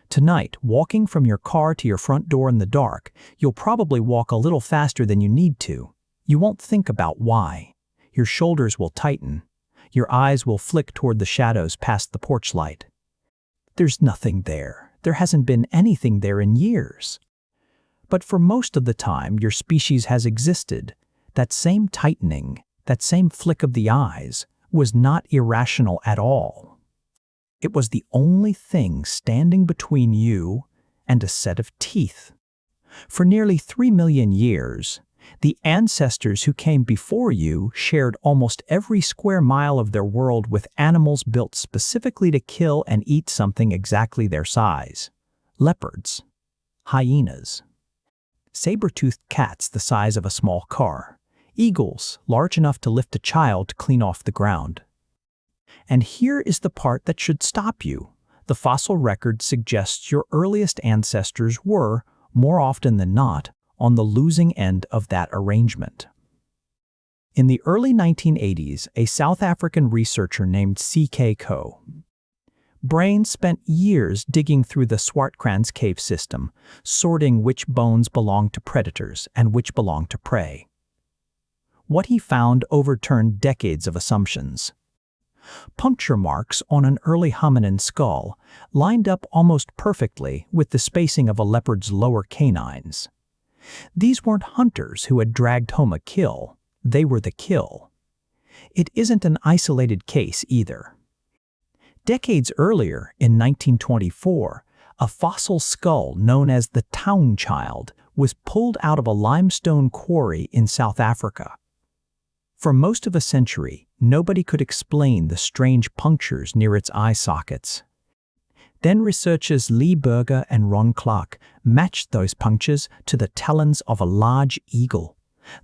Tonight, walking from your car to your front door in the dark, you'll probably walk a little faster than you need to. You won't think about why. Your shoulders will tighten. Your eyes will flick toward the shadows past the porch light. There's nothing there. There hasn't been anything there in years. But for most of the time your species has existed, that same tightening, that same flick of the eyes, was not irrational at all. It was the only thing standing between you and a set of teeth. For nearly 3 million years, the ancestors who came before you shared almost every square mile of their world with animals built specifically to kill and eat something exactly their size. Leopards, hyenas, saber-toothed cats the size of a small car, eagles large enough to lift a child clean off the ground. And here is the part that should stop you. The fossil record suggests your earliest ancestors were, more often than not, on the losing end of that arrangement. In the early 1980s, a South African researcher named C.K. Coe Brain spent years digging through the Swartkrans cave system, sorting which bones belonged to predators and which belonged to prey. What he found overturned decades of assumptions. Puncture marks on an early hominin skull lined up almost perfectly with the spacing of a leopard's lower canines. These weren't hunters who had dragged home a kill, they were the kill. It isn't an isolated case either. Decades earlier, in 1924, a fossil skull known as the Town Child was pulled out of a limestone quarry in South Africa. For most of a century, nobody could explain the strange punctures near its eye sockets. Then researchers Lee Berger and Ron Clark matched those punctures to the talons of a large eagle,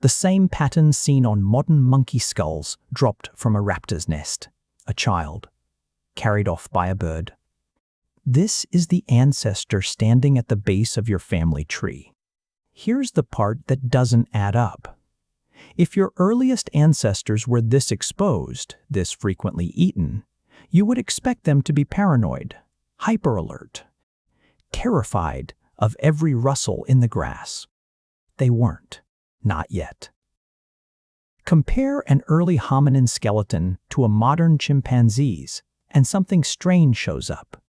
the same pattern seen on modern monkey skulls dropped from a raptor's nest, a child, carried off by a bird. This is the ancestor standing at the base of your family tree. Here's the part that doesn't add up. If your earliest ancestors were this exposed, this frequently eaten, you would expect them to be paranoid, hyper-alert, terrified of every rustle in the grass. They weren't, not yet. Compare an early hominin skeleton to a modern chimpanzee's, and something strange shows up.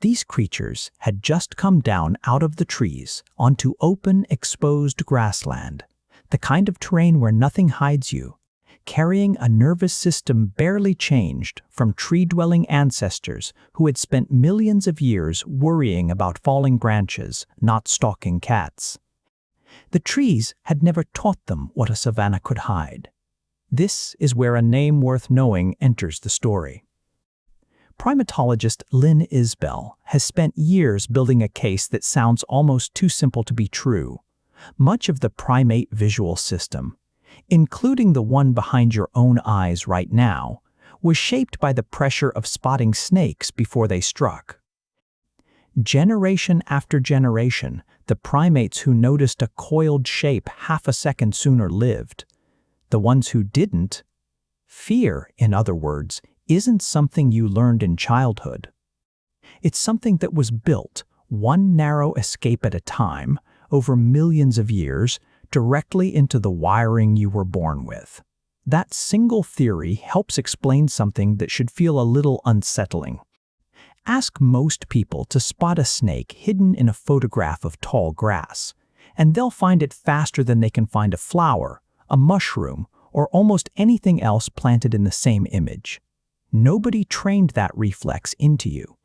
These creatures had just come down out of the trees onto open, exposed grassland, the kind of terrain where nothing hides you, carrying a nervous system barely changed from tree-dwelling ancestors who had spent millions of years worrying about falling branches, not stalking cats. The trees had never taught them what a savanna could hide. This is where a name worth knowing enters the story. Primatologist Lynn Isbell has spent years building a case that sounds almost too simple to be true. Much of the primate visual system, including the one behind your own eyes right now, was shaped by the pressure of spotting snakes before they struck. Generation after generation, the primates who noticed a coiled shape half a second sooner lived. The ones who didn't, fear, in other words, isn't something you learned in childhood. It's something that was built, one narrow escape at a time, over millions of years, directly into the wiring you were born with. That single theory helps explain something that should feel a little unsettling. Ask most people to spot a snake hidden in a photograph of tall grass, and they'll find it faster than they can find a flower, a mushroom, or almost anything else planted in the same image. Nobody trained that reflex into you.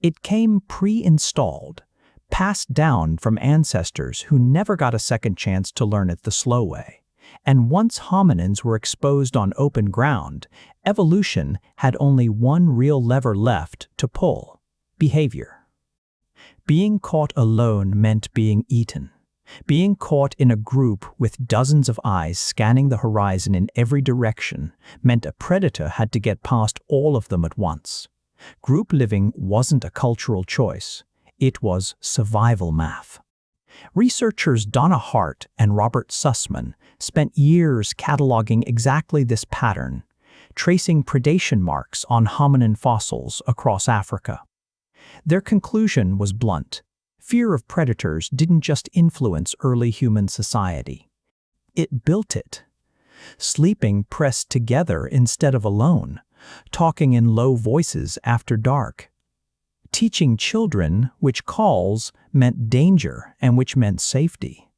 It came pre-installed, passed down from ancestors who never got a second chance to learn it the slow way. And once hominins were exposed on open ground, evolution had only one real lever left to pull: behavior. Being caught alone meant being eaten. Being caught in a group with dozens of eyes scanning the horizon in every direction meant a predator had to get past all of them at once. Group living wasn't a cultural choice. It was survival math. Researchers Donna Hart and Robert Sussman spent years cataloging exactly this pattern, tracing predation marks on hominin fossils across Africa. Their conclusion was blunt. Fear of predators didn't just influence early human society. It built it. Sleeping pressed together instead of alone, talking in low voices after dark, teaching children which calls meant danger and which meant safety.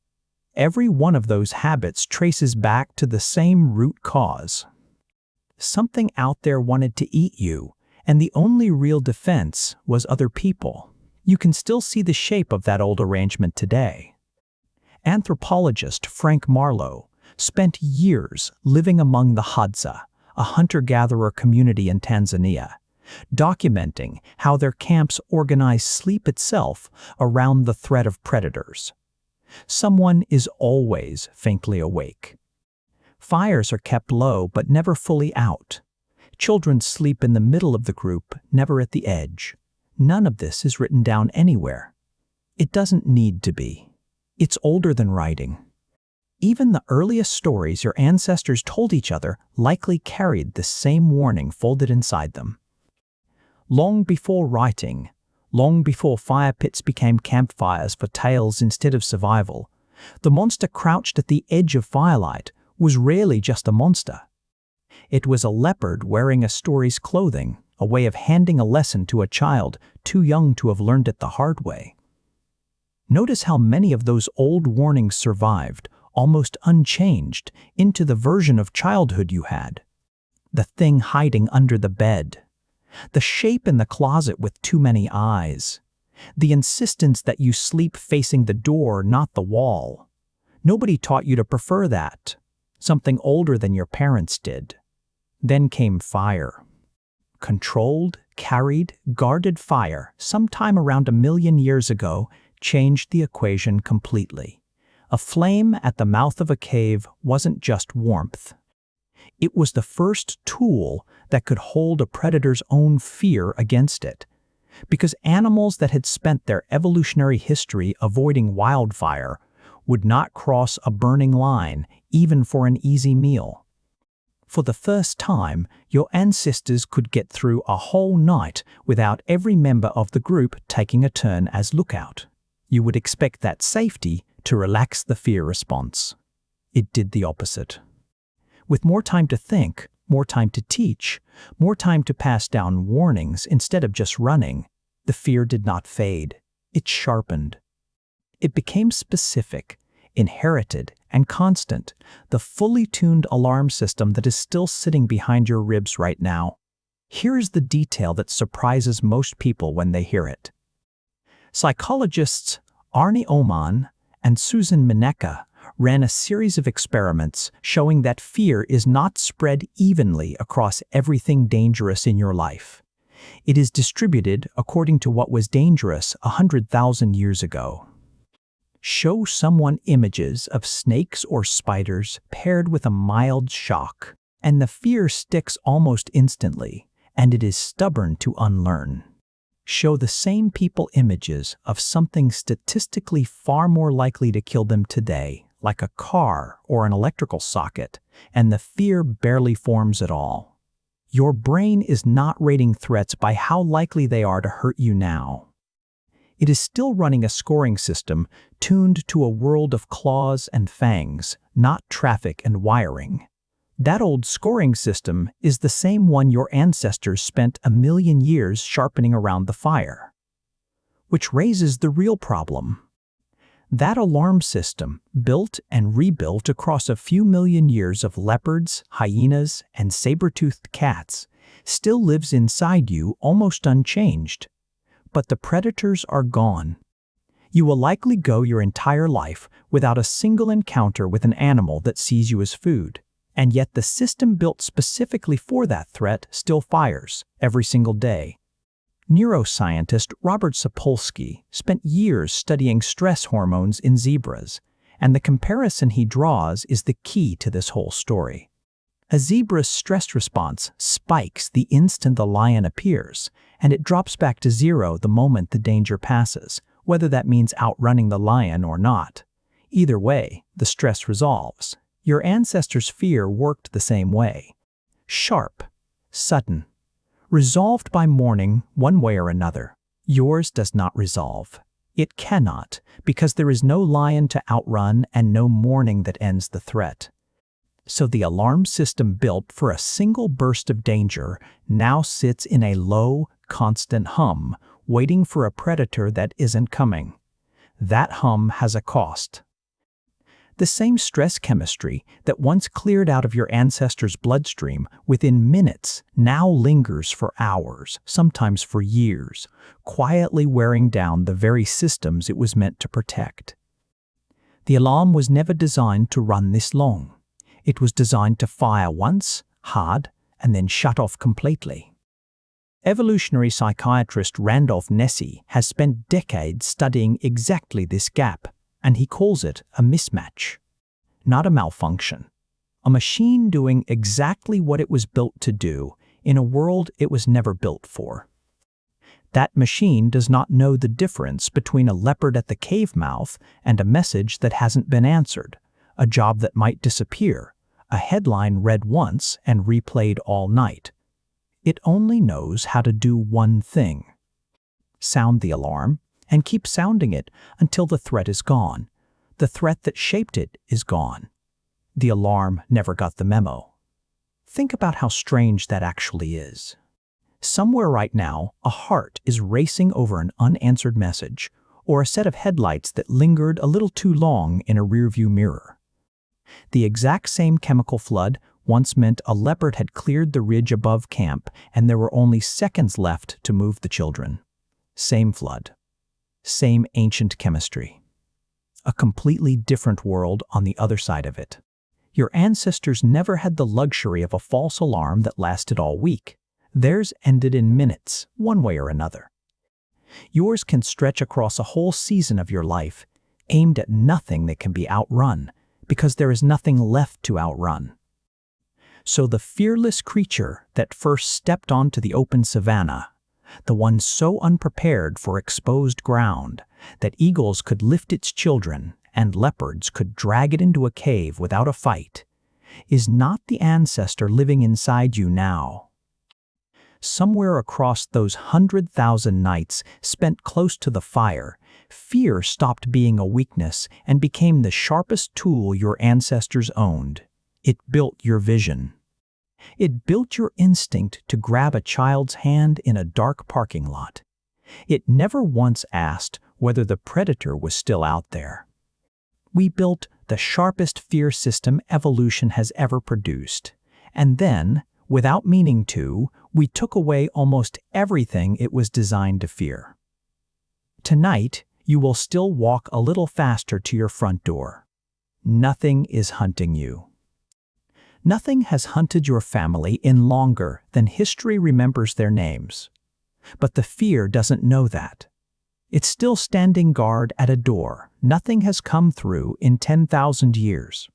Every one of those habits traces back to the same root cause. Something out there wanted to eat you, and the only real defense was other people. You can still see the shape of that old arrangement today. Anthropologist Frank Marlowe spent years living among the Hadza, a hunter-gatherer community in Tanzania, documenting how their camps organize sleep itself around the threat of predators. Someone is always faintly awake. Fires are kept low but never fully out. Children sleep in the middle of the group, never at the edge. None of this is written down anywhere. It doesn't need to be. It's older than writing. Even the earliest stories your ancestors told each other likely carried the same warning folded inside them. Long before writing, long before fire pits became campfires for tales instead of survival, the monster crouched at the edge of firelight was rarely just a monster. It was a leopard wearing a story's clothing, a way of handing a lesson to a child too young to have learned it the hard way. Notice how many of those old warnings survived, almost unchanged, into the version of childhood you had. The thing hiding under the bed. The shape in the closet with too many eyes. The insistence that you sleep facing the door, not the wall. Nobody taught you to prefer that. Something older than your parents did. Then came fire. Controlled, carried, guarded fire, sometime around 1 million years ago, changed the equation completely. A flame at the mouth of a cave wasn't just warmth. It was the first tool that could hold a predator's own fear against it. Because animals that had spent their evolutionary history avoiding wildfire would not cross a burning line, even for an easy meal. For the first time, your ancestors could get through a whole night without every member of the group taking a turn as lookout. You would expect that safety to relax the fear response. It did the opposite. With more time to think, more time to teach, more time to pass down warnings instead of just running, the fear did not fade. It sharpened. It became specific, inherited, and constant, the fully tuned alarm system that is still sitting behind your ribs right now. Here is the detail that surprises most people when they hear it. Psychologists Arnie Oman and Susan Minecka ran a series of experiments showing that fear is not spread evenly across everything dangerous in your life. It is distributed according to what was dangerous 100,000 years ago. Show someone images of snakes or spiders paired with a mild shock, and the fear sticks almost instantly, and it is stubborn to unlearn. Show the same people images of something statistically far more likely to kill them today, like a car or an electrical socket, and the fear barely forms at all. Your brain is not rating threats by how likely they are to hurt you now. It is still running a scoring system tuned to a world of claws and fangs, not traffic and wiring. That old scoring system is the same one your ancestors spent 1 million years sharpening around the fire. Which raises the real problem. That alarm system, built and rebuilt across a few million years of leopards, hyenas, and saber-toothed cats, still lives inside you almost unchanged. But the predators are gone. You will likely go your entire life without a single encounter with an animal that sees you as food. And yet the system built specifically for that threat still fires every single day. Neuroscientist Robert Sapolsky spent years studying stress hormones in zebras, and the comparison he draws is the key to this whole story. A zebra's stress response spikes the instant the lion appears, and it drops back to zero the moment the danger passes, whether that means outrunning the lion or not. Either way, the stress resolves. Your ancestors' fear worked the same way. Sharp, sudden, resolved by morning one way or another. Yours does not resolve. It cannot, because there is no lion to outrun and no morning that ends the threat. So the alarm system built for a single burst of danger now sits in a low, constant hum, waiting for a predator that isn't coming. That hum has a cost. The same stress chemistry that once cleared out of your ancestors' bloodstream within minutes now lingers for hours, sometimes for years, quietly wearing down the very systems it was meant to protect. The alarm was never designed to run this long. It was designed to fire once, hard, and then shut off completely. Evolutionary psychiatrist Randolph Nesse has spent decades studying exactly this gap, and he calls it a mismatch. Not a malfunction. A machine doing exactly what it was built to do in a world it was never built for. That machine does not know the difference between a leopard at the cave mouth and a message that hasn't been answered, a job that might disappear, a headline read once and replayed all night. It only knows how to do one thing: sound the alarm and keep sounding it until the threat is gone. The threat that shaped it is gone. The alarm never got the memo. Think about how strange that actually is. Somewhere right now, a heart is racing over an unanswered message, or a set of headlights that lingered a little too long in a rearview mirror. The exact same chemical flood once meant a leopard had cleared the ridge above camp and there were only seconds left to move the children. Same flood. Same ancient chemistry. A completely different world on the other side of it. Your ancestors never had the luxury of a false alarm that lasted all week. Theirs ended in minutes, one way or another. Yours can stretch across a whole season of your life, aimed at nothing that can be outrun, because there is nothing left to outrun. So the fearless creature that first stepped onto the open savanna, the one so unprepared for exposed ground that eagles could lift its children and leopards could drag it into a cave without a fight, is not the ancestor living inside you now. Somewhere across those 100,000 nights spent close to the fire, fear stopped being a weakness and became the sharpest tool your ancestors owned. It built your vision. It built your instinct to grab a child's hand in a dark parking lot. It never once asked whether the predator was still out there. We built the sharpest fear system evolution has ever produced, and then, without meaning to, we took away almost everything it was designed to fear. Tonight, you will still walk a little faster to your front door. Nothing is hunting you. Nothing has hunted your family in longer than history remembers their names. But the fear doesn't know that. It's still standing guard at a door nothing has come through in 10,000 years.